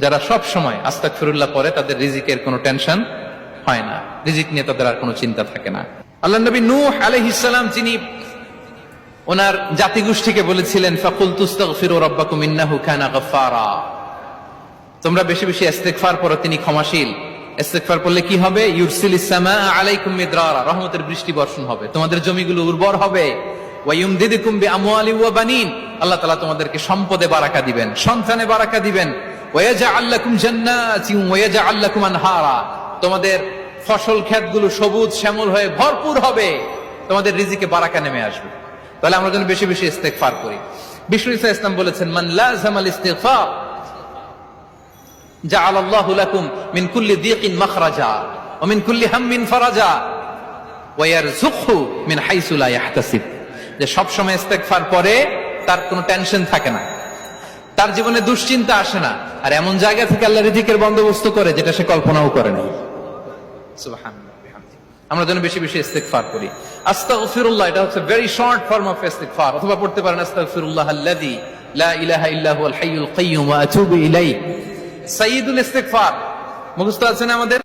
যারা সব সময় আস্তাগফিরুল্লাহ পড়ে তাদের রিজিকের কোনো টেনশন হয় না, রিজিক নিয়ে তাদের আর কোনো চিন্তা থাকে না। আল্লাহ নবী নূহ আলাইহিস সালাম যিনি ওনার জাতিগোষ্ঠীকে বলেছিলেন ফাকুলতু আস্তাগফিরু রাব্বাকুম ইন্নাহু কানা গাফফারা, তোমরা বেশি বেশি ইস্তেগফার পড়ো, তিনি ক্ষমাশীল। ইস্তেগফার করলে কি হবে? ইউরসিলিস সামাআ আলাইকুম মিদরারা, রহমতের বৃষ্টি বর্ষণ হবে, তোমাদের জমিগুলো উর্বর হবে। ওয়া ইউমদিদুকুম বিআমওয়ালি ওয়া বানিন, আল্লাহ তাআলা তোমাদেরকে সম্পদে বারাকা দিবেন, সন্তানে বারাকা দিবেন। ওয়া ইয়াজআল লাকুম জান্নাতিন ওয়া ইয়াজআল লাকুম আনহারা, তোমাদের ফসল ক্ষেতগুলো সবুজ শ্যামল হয়ে ভরপুর হবে, তোমাদের রিজিকে বারাকা নেমে আসবে। তাহলে আমরা যেন বেশি বেশি ইস্তেগফার করি। বিষ্ণু ঈসা ইসলাম বলেছেন মান লাযামাল ইস্তিগফার জাআলাল্লাহু লাকুম মিন কুল্লি দিকিন মাখরাজা ওয়া মিন কুল্লি হাম্মিন ফারাজা ওয়া ইয়ারযুকহু মিন হাইসু লা ইয়াহতাসিব, যে সব সময় ইস্তেগফার করে তার কোনো টেনশন থাকে না, তার জীবনে দুশ্চিন্তা আসে না, আর এমন জায়গা থেকে আল্লাহ রিজিকের বন্দোবস্ত করে যেটা সে কল্পনাও করে না। সুবহানাল্লাহ। আমরা যেন বেশি বেশি ইস্তেগফার করি। আস্তাগফিরুল্লাহ, এটা হচ্ছে ভেরি শর্ট ফর্ম অফ ইস্তেগফার। অথবা পড়তে পারেন আস্তাগফিরুল্লাহ আল্লাযী লা ইলাহা ইল্লা হুয়াল হাইয়ুল কাইয়্যুম ওয়া আতুবু ইলাইহি। সাইয়্যিদুল ইস্তেগফার মুখস্থ আছে না আমাদের?